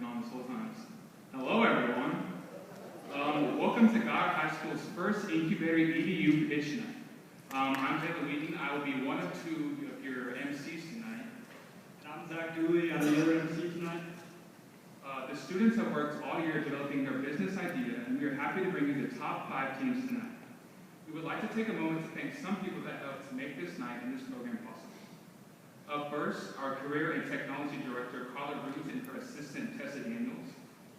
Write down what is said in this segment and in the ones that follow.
on this whole time. Hello, everyone. Welcome to Goddard High School's first Incubator EDU Pitch Night. I'm Taylor Wheaton. I will be one of two of your MCs tonight. And I'm Zach Dooley. I'm the other MC tonight. The students have worked all year developing their business idea, and we are happy to bring you the top 5 teams tonight. We would like to take a moment to thank some people that helped to make this night and this program possible. Up first, our Career and Technology Director, Carla Root, and her assistant, Tessa Daniels.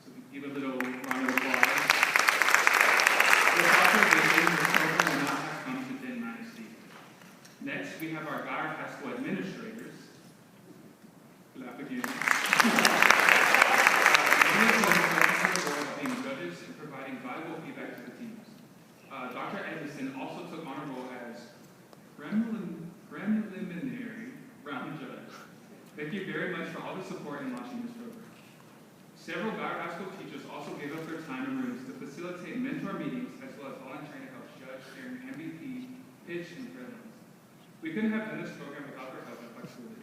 So we give a little round of applause. Without their vision, this program would not have come to Den Dynasty. Next, we have our Goddard High School administrators. Clap again. Many of them have the role of being judges and providing valuable feedback to the teams. Dr. Edison also took on a role as preliminary round judge. Thank you very much for all the support in launching this program. Several Goddard High School teachers also gave up their time and rooms to facilitate mentor meetings as well as volunteering to help judge during MVP, pitch, and prelims. We couldn't have done this program without their help and flexibility.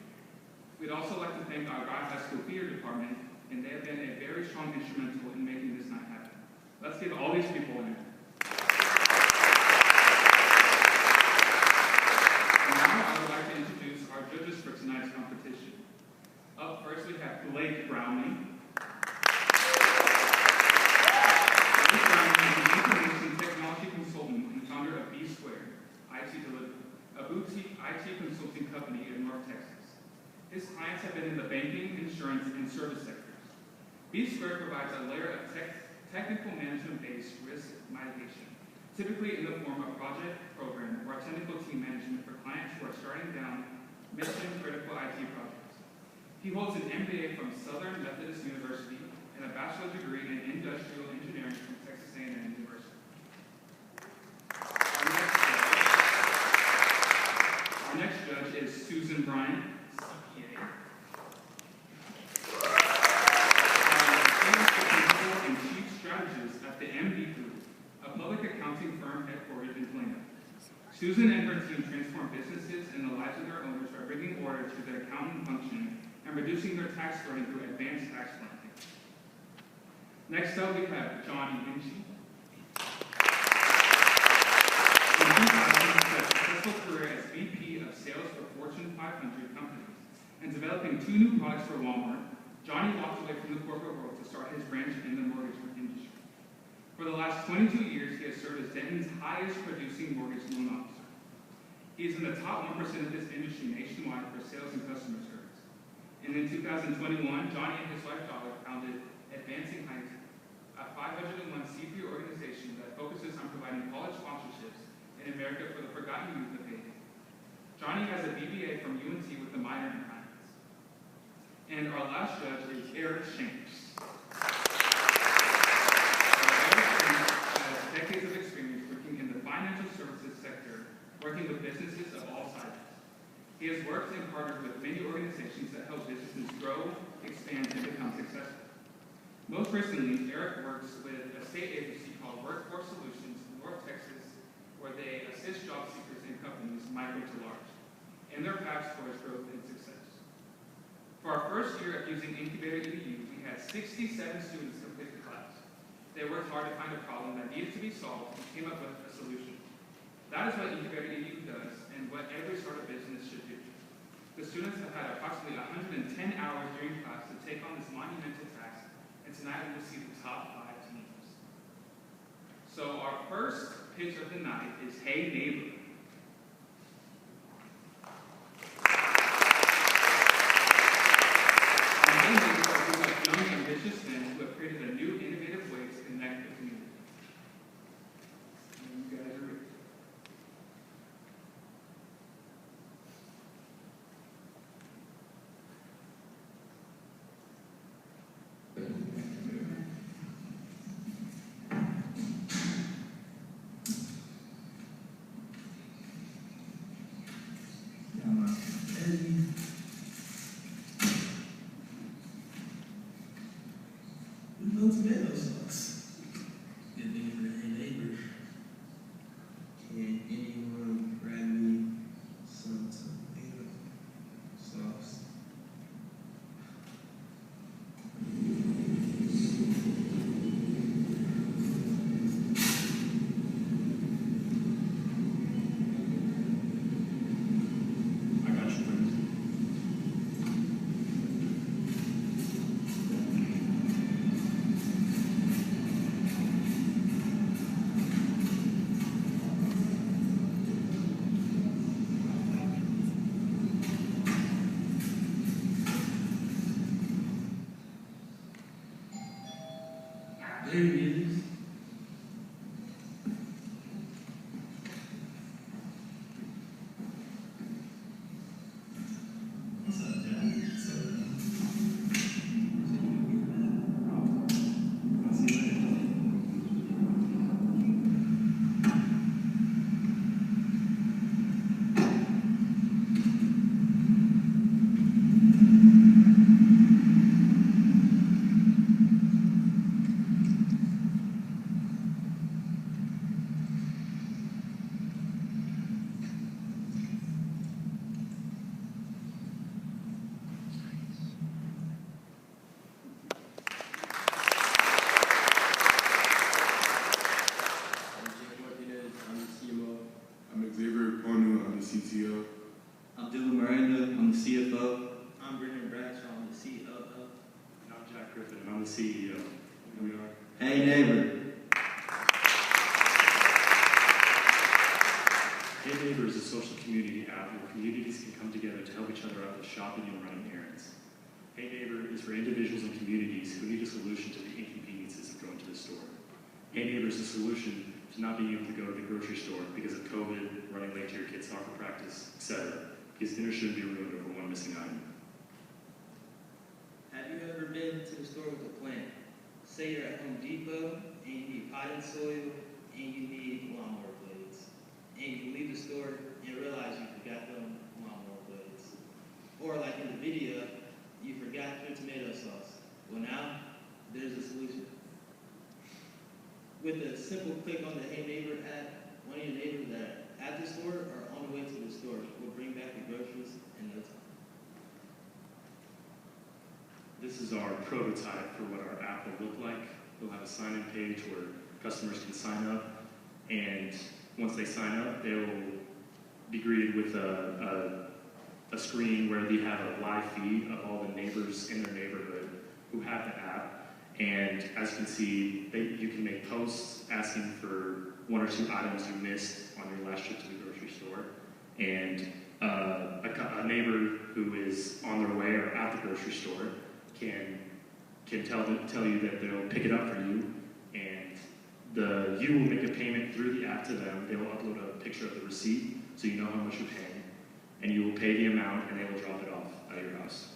We'd also like to thank our Goddard High School theater department, and they have been a very strong instrumental in making this night happen. Let's give all these people a hand. Now I would like to introduce our judges for tonight's competition. Up first we have Blake Browning. Blake Browning is an information technology consultant and founder of B Square IT Delivery, a boutique IT consulting company in North Texas. His clients have been in the banking, insurance, and service sectors. B Square provides a layer of technical management-based risk mitigation, typically in the form of project, program, or technical team management for clients who are starting down mission-critical IT projects. He holds an MBA from Southern Methodist University and a bachelor's degree in industrial engineering from Texas A&M University. Our next judge is Susan Bryant, CPA. And Chief Strategist at the MD Group, a public accounting firm headquartered in Plano. Susan and her team transform businesses and the lives of their owners by bringing order to their accounting function and reducing their tax burden through advanced tax planning. Next up, we have Johnny Vinci. In 2000, he had a successful career as VP of Sales for Fortune 500 companies and developing 2 new products for Walmart. Johnny walked away from the corporate world to start his branch in the mortgage industry. For the last 22 years, he has served as Denton's highest producing mortgage loan officer. He is in the top 1% of this industry nationwide for sales and customer service. And in 2021, Johnny and his wife Dollar founded Advancing IT, a 501c3 organization that focuses on providing college sponsorships in America for the forgotten youth of Haiti. Johnny has a BBA from UNC with a minor in finance. And our last judge is Eric Shanks. Decades of experience working in the financial services sector, working with businesses of all sizes. He has worked and partnered with many organizations that help businesses grow, expand, and become successful. Most recently, Eric works with a state agency called Workforce Solutions in North Texas, where they assist job seekers in companies micro to large, in their paths towards growth and success. For our first year of using Incubator EDU, we had 67 students complete the class. They worked hard to find a problem that needed to be solved and came up with a solution. That is what Incubator EDU does and what every startup business should do. The students have had approximately 110 hours during class to take on this monumental task, and tonight we will see the top 5 teams. So our first pitch of the night is Hey Neighbor. Hey Neighbor are a group of young, ambitious men who have created a new, innovative way to connect the community. And you guys are ready. social community app where communities can come together to help each other out with shopping and running errands. Hey Neighbor is for individuals and communities who need a solution to the inconveniences of going to the store. Hey Neighbor is a solution to not being able to go to the grocery store because of COVID, running late to your kid's soccer practice, etc. Because dinner shouldn't be ruined over one missing item. Have you ever been to the store with a plan? Say you're at Home Depot and you need potting soil and you need lawnmower blades. And you leave the store and realize you forgot them lawnmower blades. Or like in the video, you forgot your tomato sauce. Well now, there's a solution. With a simple click on the Hey Neighbor app, one of your neighbors that are at the store or on the way to the store will bring back the groceries in no time. This is our prototype for what our app will look like. We'll have a sign-in page where customers can sign up, and once they sign up, they'll be greeted with a screen where they have a live feed of all the neighbors in their neighborhood who have the app. And as you can see, you can make posts asking for one or two items you missed on your last trip to the grocery store. And a neighbor who is on their way or at the grocery store can tell you that they'll pick it up for you, and you will make a payment through the app to them. They will upload a picture of the receipt so you know how much you're paying, and you will pay the amount and they will drop it off at your house.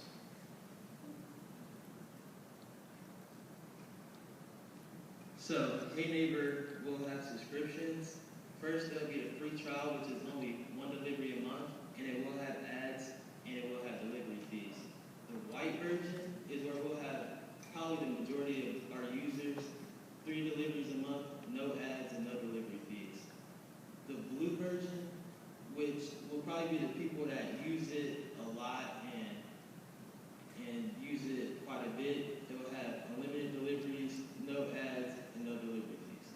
So, Hey Neighbor will have subscriptions. First, they'll get a free trial, which is only one delivery a month, and it will have ads, and it will have delivery fees. The white version is where we'll have probably the majority of our users, 3 deliveries a month, no ads, and no delivery fees. The blue version, which will probably be the people that use it a lot and use it quite a bit, it will have unlimited deliveries, no ads, and no delivery fees.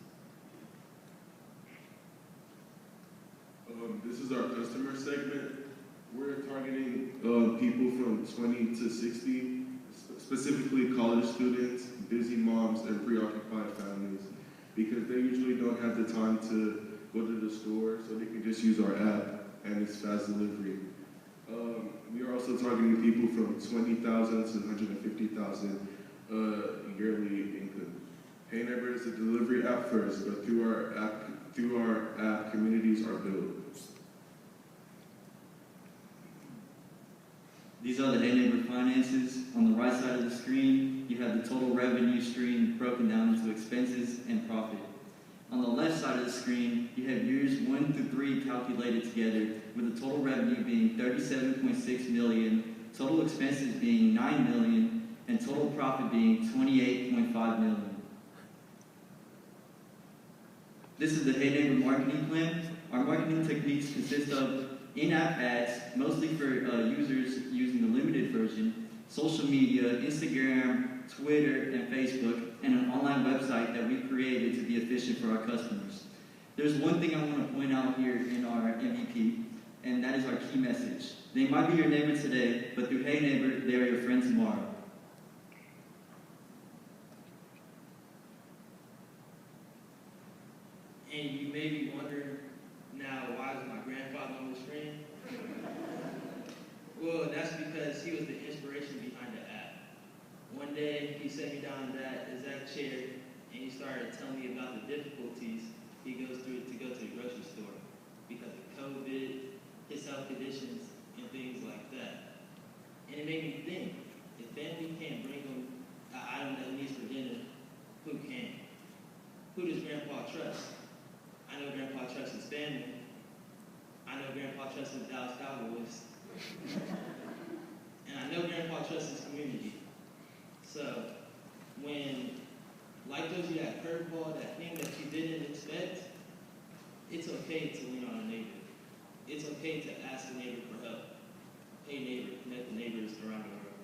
This is our customer segment. We're targeting people from 20 to 60, specifically college students, busy moms, and preoccupied families, because they usually don't have the time to go to the store, so they can just use our app, and it's fast delivery. We are also targeting people from 20,000 to 150,000 yearly income. Hey Neighbor is a delivery app first, but through our app, communities are built. These are the Hey Neighbor finances. On the right side of the screen, you have the total revenue stream broken down into expenses and profit. On the left side of the screen, you have years 1 through 3 calculated together, with the total revenue being $37.6 million, total expenses being $9 million, and total profit being $28.5 million. This is the Hey Neighbor marketing plan. Our marketing techniques consist of in-app ads, mostly for users using the limited version, social media, Instagram, Twitter, and Facebook, and an online website that we created to be efficient for our customers. There's one thing I want to point out here in our MVP, and that is our key message. They might be your neighbor today, but through Hey Neighbor, they are your friend tomorrow. And you may be wondering, now, why is my grandfather on the screen? Well, that's because he was the inspiration behind the app. One day, he sat me down in that exact chair, and he started telling me about the difficulties he goes through to go to the grocery store because of COVID, his health conditions, and things like that. And it made me think, if family can't bring him an item that he needs for dinner, who can? Who does Grandpa trust? I know Grandpa trusts his family. I know Grandpa trusts his Dallas Cowboys. And I know Grandpa trusts his community. So, when life throws you that curveball, that thing that you didn't expect, it's okay to lean on a neighbor. It's okay to ask a neighbor for help. Hey Neighbor, connect the neighbors around the world.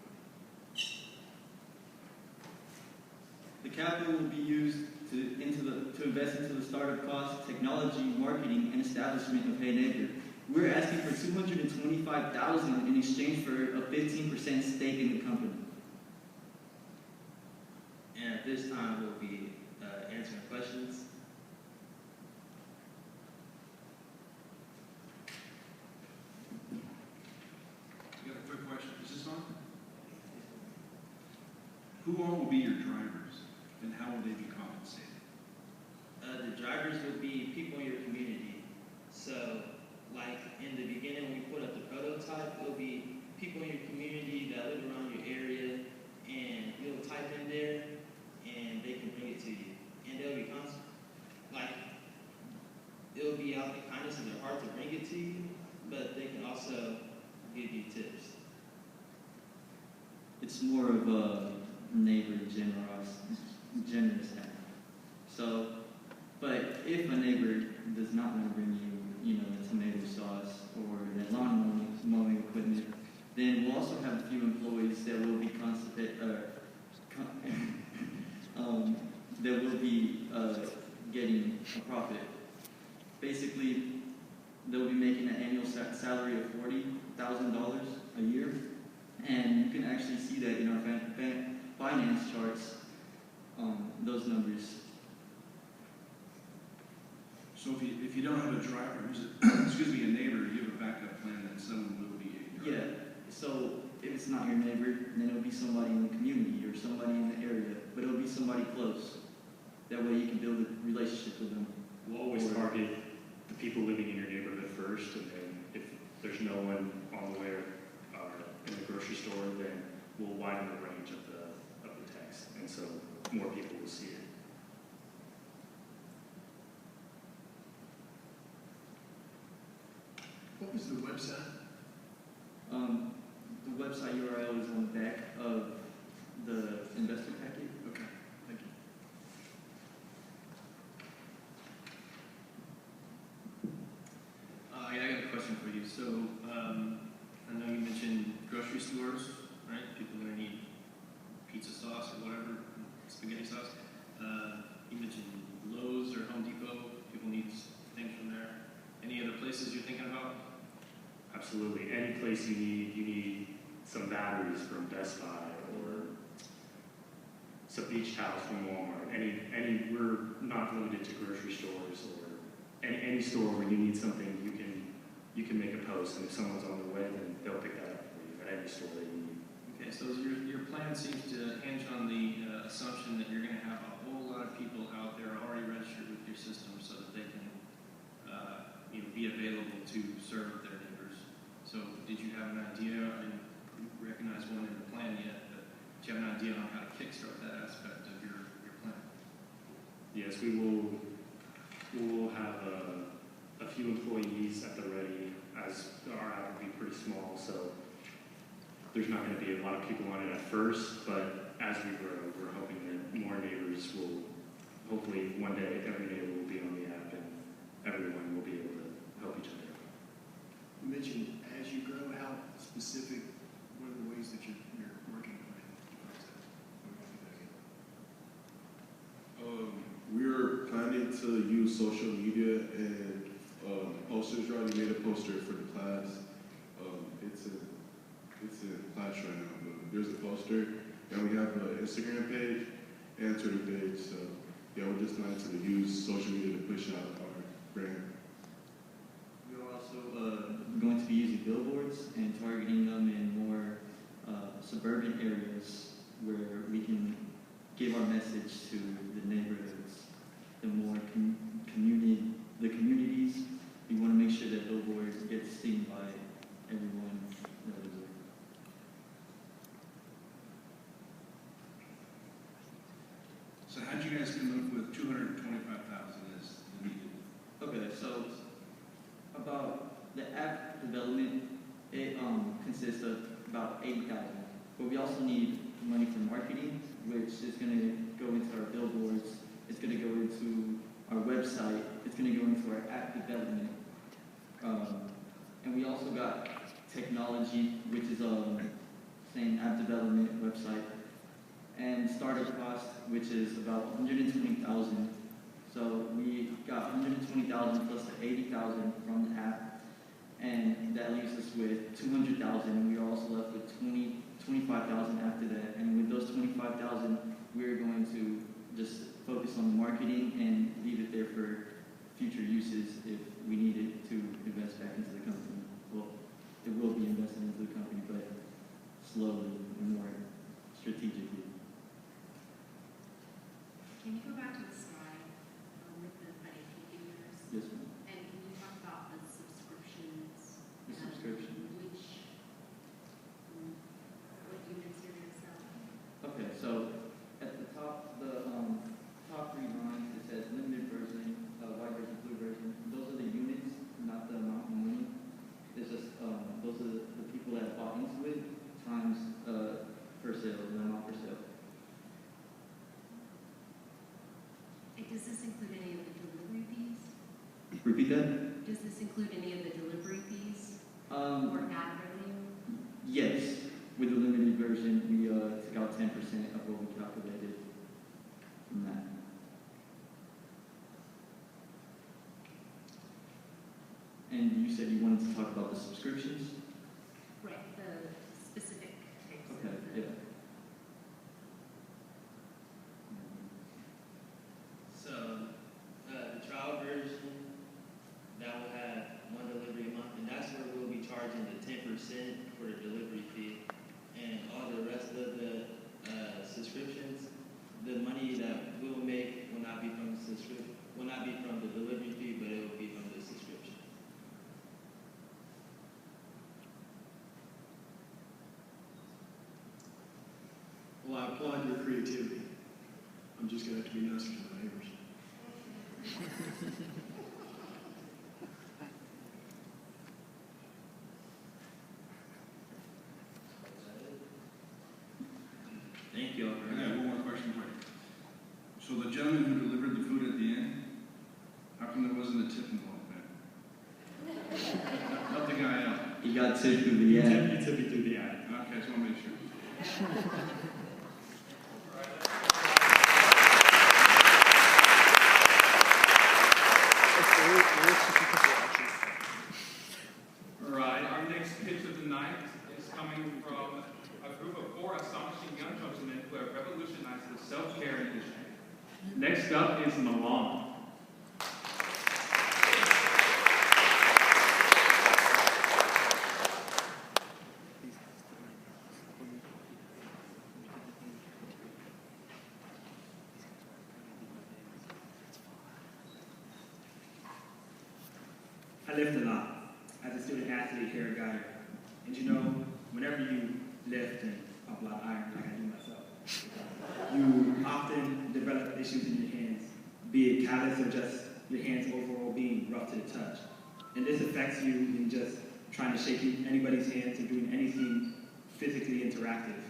The capital will be used to invest into the startup costs, technology, marketing, and establishment of Hey Neighbor. We're asking for $225,000 in exchange for a 15% stake in the company. And at this time, we'll be answering questions. Who all will be your drivers, and how will they be compensated? The drivers will be people in your community. So, like in the beginning when we put up the prototype, it'll be people in your community that live around your area, and you'll type in there, and they can bring it to you. And they'll be like, it'll be out the kindness of their heart to bring it to you, but they can also give you tips. It's more of a neighbor generous act. So, but if a neighbor does not want to bring you, the tomato sauce or the lawn mowing equipment, then we'll also have a few employees that will be getting a profit. Basically, they'll be making an annual salary of $40,000 a year, and you can actually see that in our finance charts, those numbers. So if you don't have a driver, a neighbor, you have a backup plan that someone will be a driver. Yeah, so if it's not your neighbor, then it'll be somebody in the community or somebody in the area, but it'll be somebody close. That way you can build a relationship with them. We'll always target the people living in your neighborhood first, and then if there's no one on the way or in the grocery store, then we'll widen the range of the text, and so more people will see it. What was the website? The website URL is on the back of the investor packet. Okay, thank you. I got a question for you. So, I know you mentioned grocery stores, right? People are going to need pizza sauce or whatever, spaghetti sauce. You mentioned Lowe's or Home Depot. People need things from there. Any other places you're thinking about? Absolutely. Any place you need some batteries from Best Buy or some beach towels from Walmart. We're not limited to grocery stores or any store where you need something. You can make a post, and if someone's on the way, then they'll pick that up for you at any store that you need. Okay, so your plan seems to hinge on the assumption that you're going to have a whole lot of people out there already registered with your system so that they can be available to serve their neighbors. So did you have an idea? I didn't recognize one in the plan yet, but do you have an idea on how to kickstart that aspect of your plan? Yes, we will have a few employees at the ready, as our app will be pretty small, so there's not going to be a lot of people on it at first, but as we grow, we're hoping that more neighbors will, hopefully one day every neighbor will be on the app and everyone will be able to help each other. You mentioned as you grow, how specific, what are the ways that you're working on it? We're planning to use social media and posters. We already made a poster for the class. It's in class right now, but there's a poster, and we have an Instagram page and Twitter page. So yeah, we're just planning to use social media to push out our brand. We're also going to be using billboards and targeting them in more suburban areas where we can give our message to the neighborhoods, the more the communities. We want to make sure that billboards get seen by everyone that lives there. So how'd you guys come up with 225,000 as the needed? Okay, so about the app development, it consists of about 80,000. But we also need money for marketing, which is going to go into our billboards. It's going to go into our website. It's going to go into our app development. And we also got technology, which is same app development website, and startup cost, which is about 120,000. So we got 120,000 plus the 80,000 from the app, and that leaves us with 200,000. And we are also left with 25,000 after that. And with those 25,000, we're going to just focus on marketing and leave it there for future uses if we needed to invest back into the company. Well, it will be invested into the company, but slowly and more strategically. Yes, ma'am. And can you talk about the subscriptions? The subscriptions. What units you're gonna sell? Okay, so at the top, the top 3 lines, it says limited version, white version, blue version. Those are the units, not the amount of money. It's just, those are the people that bought into it times per sale, the amount per sale. Does this include any of the delivery fees? Repeat that? Does this include any of the delivery fees or ad revenue? Yes. With the limited version, we took out 10% of what we calculated from that. And you said you wanted to talk about the subscriptions? Right, the specific types. Okay, of the- yeah. So, the trial version, that will have 1 delivery a month, and that's where we'll be charging the 10% for the delivery fee. And all the rest of the subscriptions, the money that we'll make will not be from the delivery fee, but it will be from the subscription. Well, I applaud your creativity. I'm just gonna have to be nicer to my neighbors. Thank you all I very got much. one more question for you. So the gentleman who delivered the food at the end, how come there wasn't a tip involved there? Help the guy out. He got tipped through the ad. You took me through the ad. Okay, I just wanna make sure. All right, our next pitch of the night is coming from a group of 4 astonishing young gentlemen who have revolutionized the self-care industry. Next up is Milan. I lift a lot as a student athlete here at Goddard. And you know, whenever you lift and pump a lot of iron like I do myself, you often develop issues in your hands, be it callus or just your hands overall being rough to the touch. And this affects you in just trying to shake anybody's hands or doing anything physically interactive.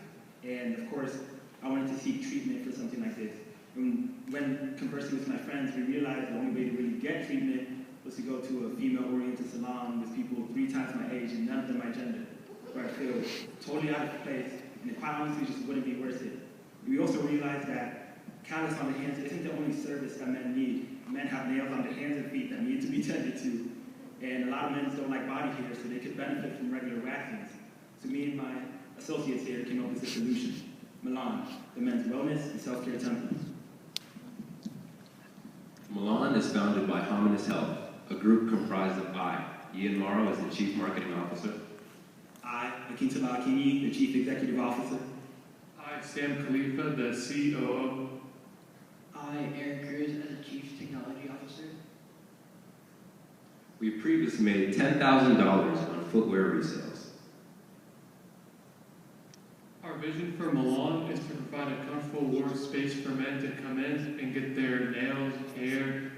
And of course, I wanted to seek treatment for something like this. When conversing with my friends, we realized the only way to really get treatment was to go to a female-oriented salon with people 3 times my age and none of them my gender, where I feel totally out of place, and it quite honestly just wouldn't be worth it. We also realized that callus on the hands isn't the only service that men need. Men have nails on their hands and feet that need to be tended to, and a lot of men don't like body hair, so they could benefit from regular waxings. So me and my associates here came up with a solution: Milan, the men's wellness and self-care temple. Milan is founded by Hominis Health, a group comprised of Ian Morrow as the Chief Marketing Officer. I, Akintola Akinyi, the Chief Executive Officer. I, Sam Khalifa, the COO. I, Aaron Cruz, as the Chief Technology Officer. We previously made $10,000 on footwear resales. Our vision for Milan is to provide a comfortable workspace for men to come in and get their nails, hair,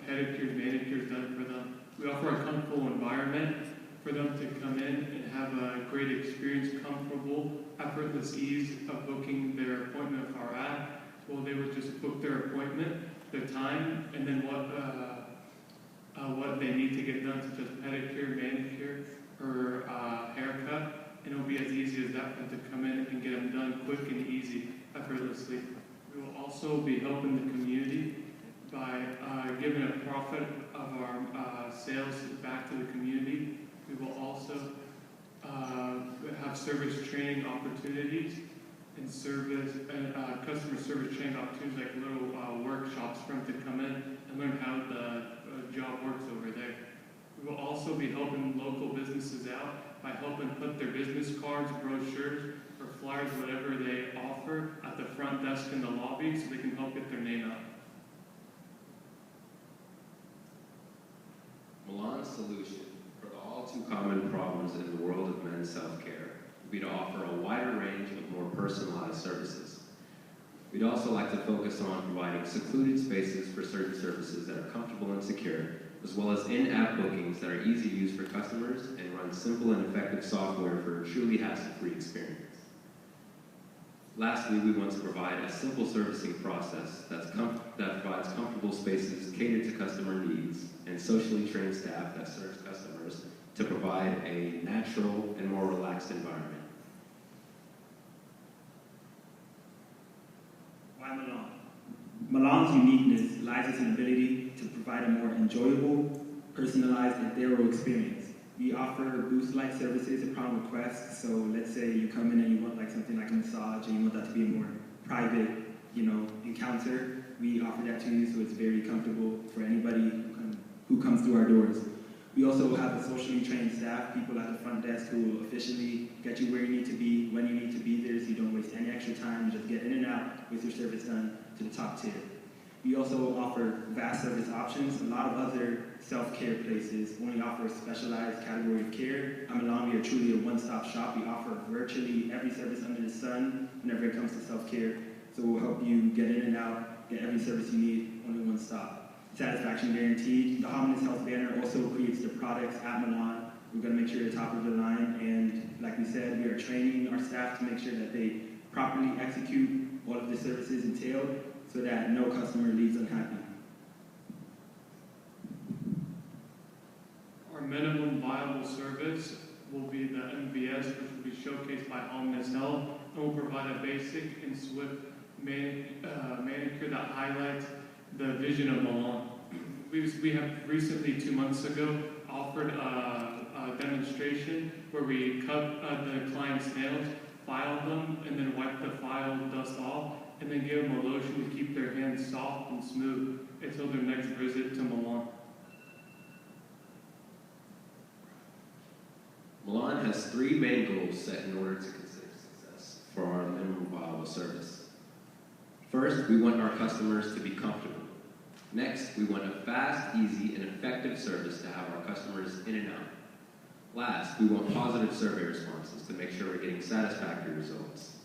pedicures, manicures done for them. We offer a comfortable environment for them to come in and have a great experience, comfortable, effortless ease of booking their appointment with our app. Well, they would just book their appointment, the time, and then what they need to get done, such as pedicure, manicure, or haircut. And it'll be as easy as that for them to come in and get them done quick and easy, effortlessly. We will also be helping the community by giving a profit of our sales back to the community. We will also have service training opportunities and customer service training opportunities, like little workshops for them to come in and learn how the job works over there. We will also be helping local businesses out by helping put their business cards, brochures, or flyers, whatever they offer, at the front desk in the lobby so they can help get their name out. solution for the all too common problems in the world of men's self-care would be to offer a wider range of more personalized services. We'd also like to focus on providing secluded spaces for certain services that are comfortable and secure, as well as in-app bookings that are easy to use for customers and run simple and effective software for a truly hassle-free experience. Lastly, we want to provide a simple servicing process that provides comfortable spaces catered to customer needs and socially trained staff that serves customers to provide a natural and more relaxed environment. Why Milan? Milan's uniqueness lies in its ability to provide a more enjoyable, personalized, and thorough experience. We offer booth-like services upon request. So let's say you come in and you want like something like a massage and you want that to be a more private, encounter. We offer that to you so it's very comfortable for anybody who comes through our doors. We also have a socially trained staff, people at the front desk who will efficiently get you where you need to be, when you need to be there, so you don't waste any extra time. You just get in and out with your service done to the top tier. We also offer vast service options. A lot of other self-care places only offer a specialized category of care. At Milan, we are truly a one-stop shop. We offer virtually every service under the sun whenever it comes to self-care. So we'll help you get in and out, get every service you need, only one stop. Satisfaction guaranteed. The Hominus Health banner also creates the products at Milan. We're going to make sure they're top of the line. And like we said, we are training our staff to make sure that they properly execute all of the services entailed, so that no customer leaves unhappy. Our minimum viable service will be the MVS, which will be showcased by Hominus Health, and will provide a basic and swift manicure that highlights the vision of Milan. We have recently, 2 months ago, offered a demonstration where we cut the client's nails, filed them, and then wipe the file dust off, and then give them a lotion to keep their hands soft and smooth until their next visit to Milan. Milan has 3 main goals set in order to consider success for our minimum viable service. First, we want our customers to be comfortable. Next, we want a fast, easy, and effective service to have our customers in and out. Last, we want positive survey responses to make sure we're getting satisfactory results.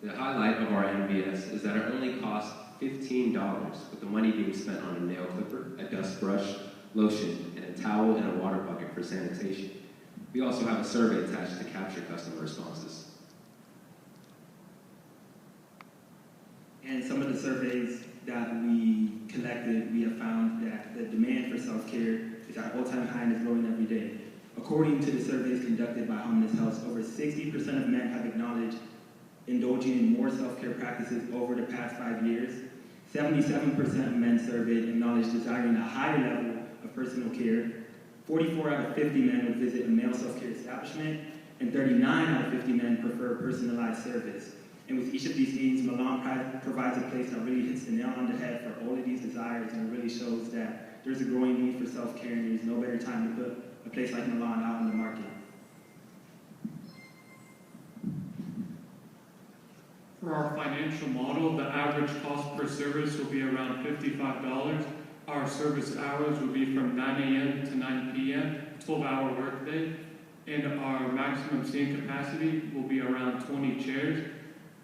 The highlight of our MVS is that it only costs $15, with the money being spent on a nail clipper, a dust brush, lotion, and a towel and a water bucket for sanitation. We also have a survey attached to capture customer responses. And some of the surveys that we collected, we have found that the demand for self-care is at all-time high and is growing every day. According to the surveys conducted by Hominus Health, over 60% of men have acknowledged indulging in more self-care practices over the past 5 years. 77% of men surveyed acknowledge desiring a higher level of personal care. 44 out of 50 men would visit a male self-care establishment, and 39 out of 50 men prefer personalized service. And with each of these needs, Milan provides a place that really hits the nail on the head for all of these desires, and it really shows that there's a growing need for self-care, and there's no better time to put a place like Milan out in the market. For our financial model, the average cost per service will be around $55. Our service hours will be from 9 a.m. to 9 p.m., 12-hour workday, and our maximum seating capacity will be around 20 chairs.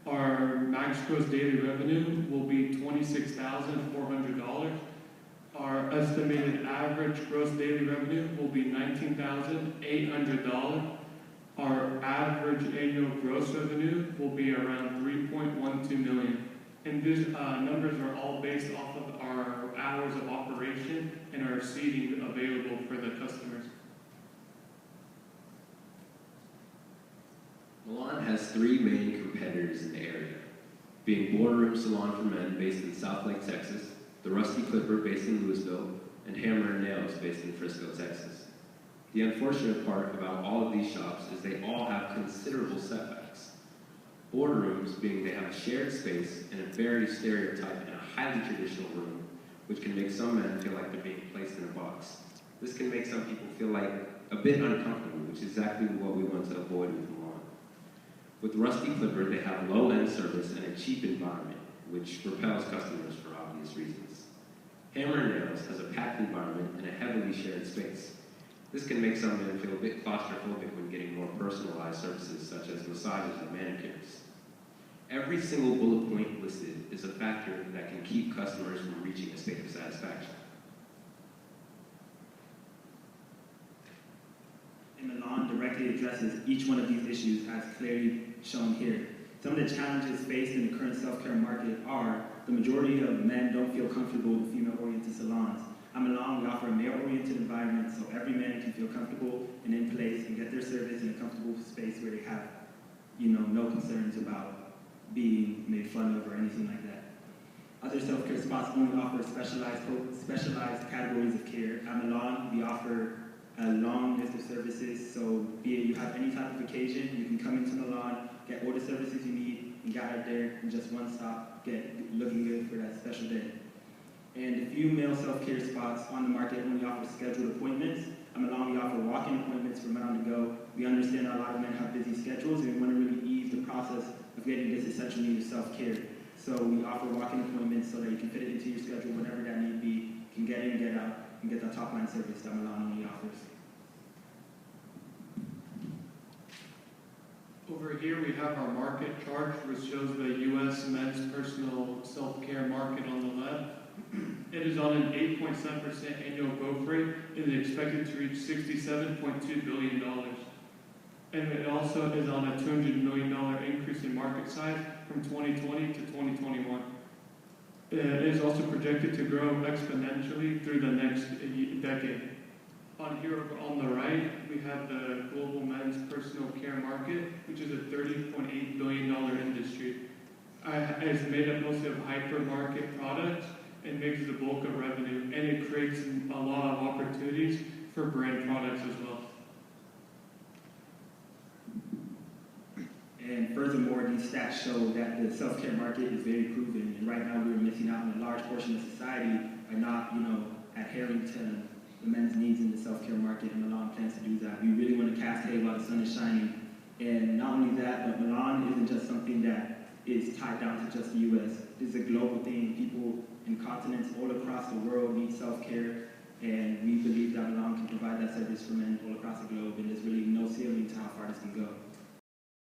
Our max gross daily revenue will be $26,400. Our estimated average gross daily revenue will be $19,800. Our average annual gross revenue will be around $3.12 million. And these numbers are all based off of our hours of operation and our seating available for the customers. Milan has 3 main competitors in the area, being Boardroom Salon for Men based in Southlake, Texas, the Rusty Clipper based in Louisville, and Hammer & Nails based in Frisco, Texas. The unfortunate part about all of these shops is they all have considerable setbacks. Boardrooms being they have a shared space and a very stereotyped and a highly traditional room, which can make some men feel like they're being placed in a box. This can make some people feel like a bit uncomfortable, which is exactly what we want to avoid with Milan. With Rusty Clipper, they have low-end service and a cheap environment, which repels customers for obvious reasons. Hammer & Nails has a packed environment and a heavily shared space. This can make some men feel a bit claustrophobic when getting more personalized services such as massages and manicures. Every single bullet point listed is a factor that can keep customers from reaching a state of satisfaction. And Milan directly addresses each one of these issues as clearly shown here. Some of the challenges faced in the current self-care market are the majority of men don't feel comfortable in female-oriented salons. At Milan, we offer a male-oriented environment so every man can feel comfortable and in place and get their service in a comfortable space where they have, no concerns about being made fun of or anything like that. Other self-care spots only offer specialized categories of care. At Milan, we offer a long list of services, so be it you have any type of occasion, you can come into Milan, get all the services you need, and get out there in just one stop, get looking good for that special day. And the few male self-care spots on the market only offer scheduled appointments. At Milan, we offer walk-in appointments for men on the go. We understand that a lot of men have busy schedules, and we want to really ease the process of getting this essential need of self-care. So we offer walk-in appointments so that you can fit it into your schedule whenever that need be, can get in, get out, and get that top-line service that Milan only offers. Over here we have our market chart, which shows the U.S. men's personal self-care market on the left. It is on an 8.7% annual growth rate and is expected to reach $67.2 billion. And it also is on a $200 million increase in market size from 2020 to 2021. It is also projected to grow exponentially through the next decade. On here on the right, we have the global men's personal care market, which is a $30.8 billion industry. It's made up mostly of hypermarket products and makes the bulk of revenue, and it creates a lot of opportunities for brand products as well. And furthermore, these stats show that the self-care market is very proven, and right now we're missing out on a large portion of society by not, adhering to the men's needs in the self-care market, and Milan plans to do that. We really want to cascade while the sun is shining. And not only that, but Milan isn't just something that is tied down to just the U.S. This is a global thing. People in continents all across the world need self-care, and we believe that Milan can provide that service for men all across the globe, and there's really no ceiling to how far this can go.